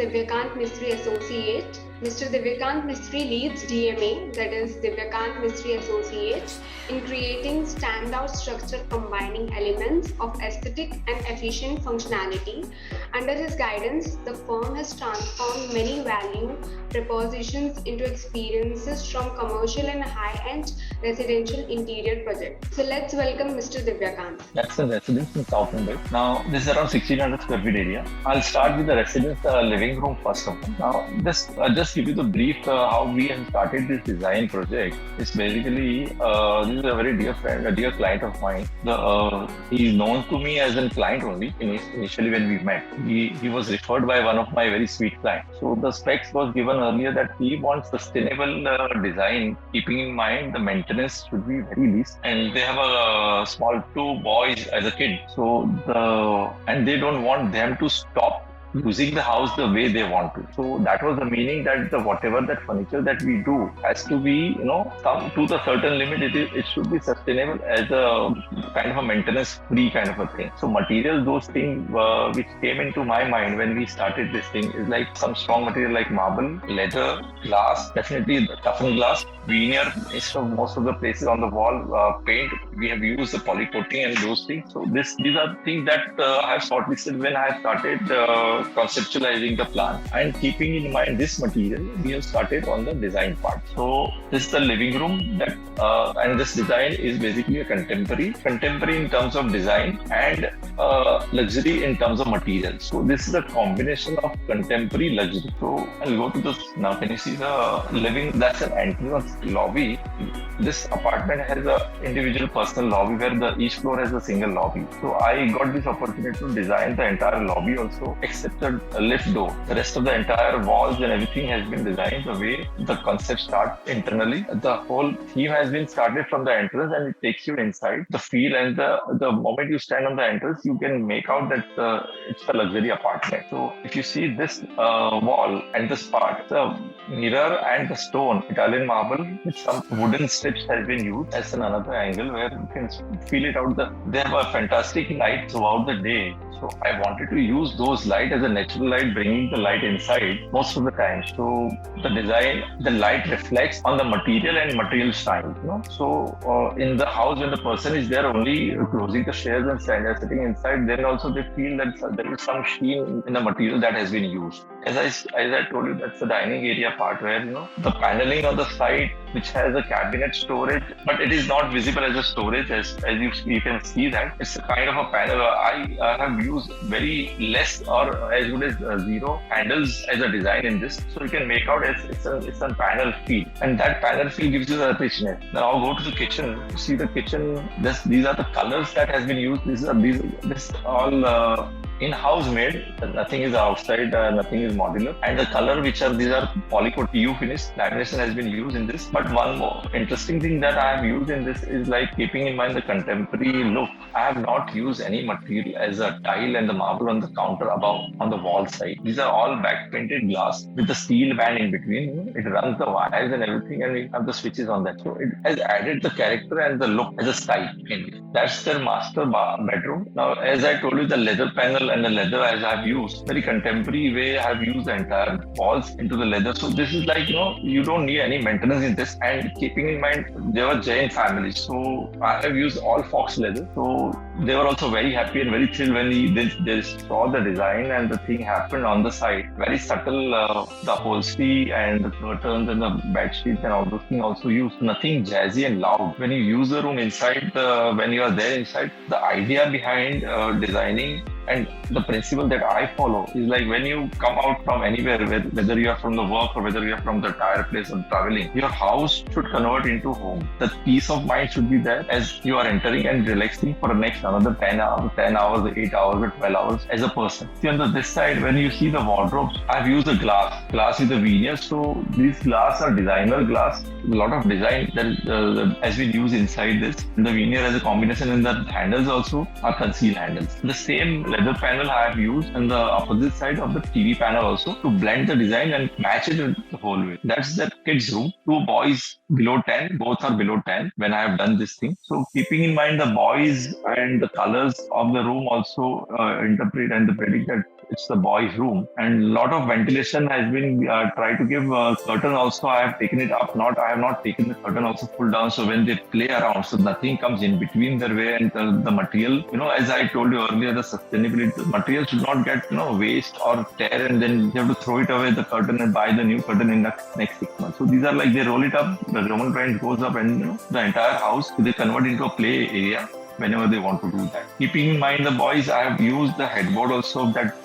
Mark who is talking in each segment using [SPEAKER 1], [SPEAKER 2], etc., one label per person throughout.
[SPEAKER 1] DIVYAKANT Misty Associate. Mr. DIVYAKANT Misty leads DMA, that is DIVYAKANT Misty Associate, in creating standout structure combining elements of aesthetic and efficient functionality. Under his guidance, the firm has transformed many value propositions into experiences from commercial and high-end residential interior projects. So let's welcome Mr. DIVYAKANT.
[SPEAKER 2] That's a residence in South Mumbai. Now, this is around 1600 square feet area. I'll start with the residence living room first of all. Now, just give you the brief how we have started this design project. It's basically, this is a very dear friend, a dear client of mine. He is known to me as a client only initially when we met. He was referred by one of my very sweet clients. So the specs was given earlier that he wants sustainable design, keeping in mind the maintenance should be very least. And they have a small 2 boys as a kid. So and they don't want them to stop using the house the way they want to. So that was the meaning that whatever that furniture that we do has to be, come to the certain limit. It should be sustainable as a kind of a maintenance free kind of a thing. So material, those things which came into my mind when we started this thing is like some strong material like marble, leather, glass, definitely the toughened glass, veneer. Instead of most of the places on the wall, paint, we have used the poly coating and those things. So these are things that I have shortlisted when I started conceptualizing the plan, and keeping in mind this material, we have started on the design part. So this is the living room that, and this design is basically a contemporary in terms of design and luxury in terms of material. So this is a combination of contemporary luxury. So I'll go to this now. Can you see the living? That's an entrance lobby. This apartment has a individual personal lobby where each floor has a single lobby. So I got this opportunity to design the entire lobby also, except the lift door. The rest of the entire walls and everything has been designed the way the concept starts internally. The whole theme has been started from the entrance and it takes you inside. The feel and the moment you stand on the entrance, you can make out that it's a luxury apartment. So if you see this wall and this part, the mirror and the stone, Italian marble with some wooden strips has been used as another angle where you can feel it out. They have a fantastic light throughout the day. So I wanted to use those light as a natural light, bringing the light inside most of the time. So the design, the light reflects on the material and material style. So in the house, when the person is there only closing the stairs and sitting inside, then also they feel that there is some sheen in the material that has been used. As I told you, that's the dining area part where the paneling on the side, which has a cabinet storage, but it is not visible as a storage as you can see that it's a kind of a panel. I have used very less or as good as zero handles as a design in this, so you can make out it's a panel feel, and that panel feel gives you the richness. Now I'll go to the kitchen. You see the kitchen. These are the colors that has been used. This all in-house made. Nothing is outside, nothing is modular, and the color these are polycoat PU finish. Lamination has been used in this. But one more interesting thing that I have used in this is like keeping in mind the contemporary look. I have not used any material as a tile and the marble on the counter above on the wall side. These are all back painted glass with the steel band in between. It runs the wires and everything, and we have the switches on that. So it has added the character and the look as a style in it. That's their master bedroom. Now, as I told you, the leather panel and the leather as I've used, very contemporary way I've used the entire walls into the leather. So this is like, you don't need any maintenance in this. And keeping in mind, they were Jain families. So I have used all fox leather. So they were also very happy and very thrilled when they saw the design and the thing happened on the side. Very subtle, the upholstery and the curtains and the bed sheets and all those things also used. Nothing jazzy and loud. When you use the room inside, when you are there inside, the idea behind designing and the principle that I follow is like when you come out from anywhere, whether you are from the work or whether you are from the tired place or traveling, your house should convert into home. The peace of mind should be there as you are entering and relaxing for the next another 10 hours, 8 hours or 12 hours as a person. See on this side, when you see the wardrobes, I've used a glass with a veneer. So these glass are designer glass. A lot of design that has been used inside this. And the veneer as a combination, and the handles also are concealed handles. The same leather panel I have used on the opposite side of the TV panel also to blend the design and match it the whole way. That's the kids' room. 2 boys below 10, both are below 10 when I have done this thing. So keeping in mind the boys and the colors of the room also interpret and the predict that it's the boys' room, and a lot of ventilation has been tried to give. Curtain also I have taken it up. I have not taken the curtain also pulled down. So when they play around, so nothing comes in between their way and the material. As I told you earlier, the sustainability the material should not get waste or tear, and then you have to throw it away the curtain and buy the new curtain in the next 6 months. So these are like they roll it up, the Roman paint goes up, and the entire house they convert into a play area whenever they want to do that. Keeping in mind the boys, I have used the headboard also of that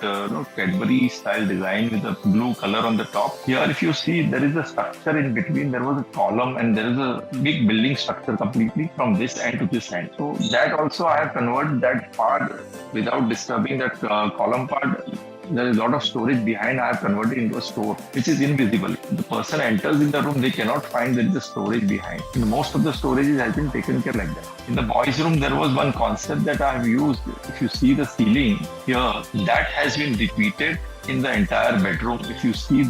[SPEAKER 2] Cadbury style design with the blue color on the top. Here, if you see, there is a structure in between. There was a column and there is a big building structure completely from this end to this end. So that also I have converted that part without disturbing that column part. There is a lot of storage behind. I have converted into a store, which is invisible. The person enters in the room, they cannot find there is a storage behind. And most of the storage has been taken care like that. In the boys' room, there was one concept that I have used. If you see the ceiling here, that has been repeated in the entire bedroom. If you see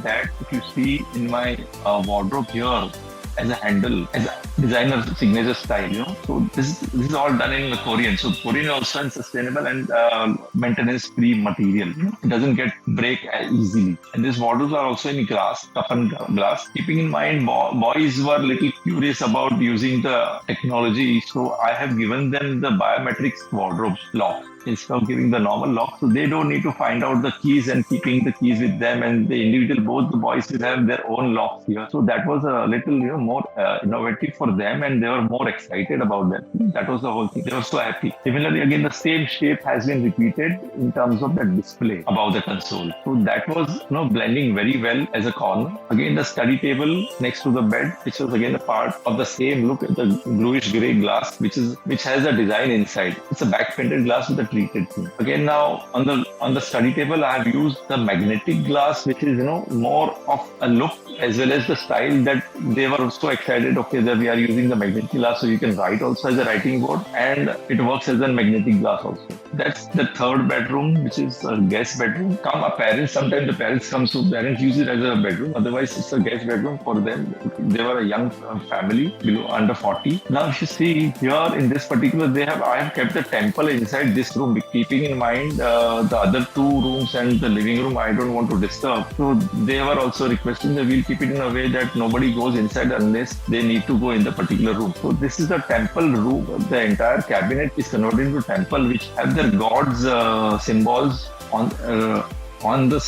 [SPEAKER 2] in my wardrobe here, as a handle, as a designer signature style, So this is all done in the Korean. So Korean also is sustainable and maintenance-free material. It doesn't break as easily. And these wardrobes are also in glass, toughened glass. Keeping in mind, boys were little curious about using the technology, so I have given them the biometrics wardrobe lock instead of giving the normal lock. So they don't need to find out the keys and keeping the keys with them, and the individual, both the boys will have their own locks here. So that was a little, more innovative for them, and they were more excited about that. That was the whole thing. They were so happy. Similarly, again, the same shape has been repeated in terms of the display above the console. So that was, blending very well as a corner. Again, the study table next to the bed, which was again a part of the same look, the bluish gray glass, which has a design inside. It's a back painted glass with a treated thing. Again, now on the study table, I have used the magnetic glass, which is more of a look as well as the style that they were so excited. Okay, that we are using the magnetic glass, so you can write also as a writing board, and it works as a magnetic glass also. That's the third bedroom, which is a guest bedroom. Sometimes the parents come, so parents use it as a bedroom. Otherwise, it's a guest bedroom for them. They were a young family, under 40. Now, if you see here in this particular, I have kept the temple inside this room, keeping in mind the other two rooms and the living room I don't want to disturb. So they were also requesting that we'll keep it in a way that nobody goes inside unless they need to go in the particular room. So this is the temple room. The entire cabinet is converted into temple, which have their gods symbols on the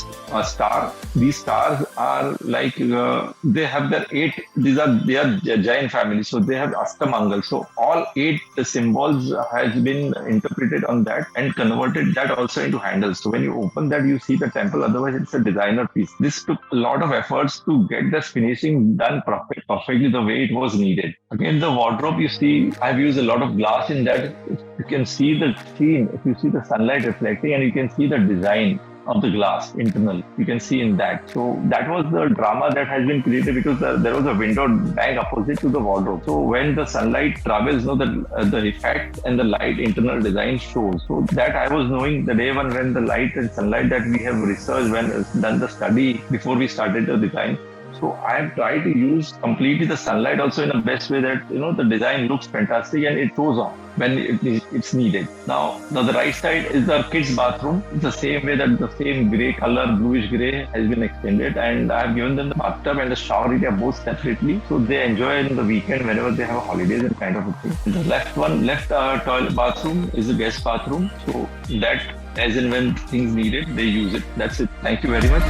[SPEAKER 2] star. These stars are like they have their 8. They are Jain family, so they have Astamangal. So all 8 symbols has been interpreted on that and converted that also into handles. So when you open that, you see the temple. Otherwise, it's a designer piece. This took a lot of efforts to get this finishing done perfectly the way it was needed. Again, the wardrobe, you see, I've used a lot of glass in that. You can see the scene. If you see the sunlight reflecting, and you can see the design of the glass internal, you can see in that. So that was the drama that has been created because there was a window bang opposite to the wardrobe. So when the sunlight travels, the effect and the light internal design shows. So that I was knowing the day one when the light and sunlight that we have researched, when done the study before we started the design. So I have tried to use completely the sunlight also in the best way that, the design looks fantastic and it shows on when it's needed. Now, the right side is the kids' bathroom. It's the same way that the same grey color, bluish grey has been extended, and I have given them the bathtub and the shower area both separately. So they enjoy in the weekend whenever they have holidays and kind of a thing. The left toilet bathroom is the guest bathroom. So that as and when things needed, they use it. That's it. Thank you very much.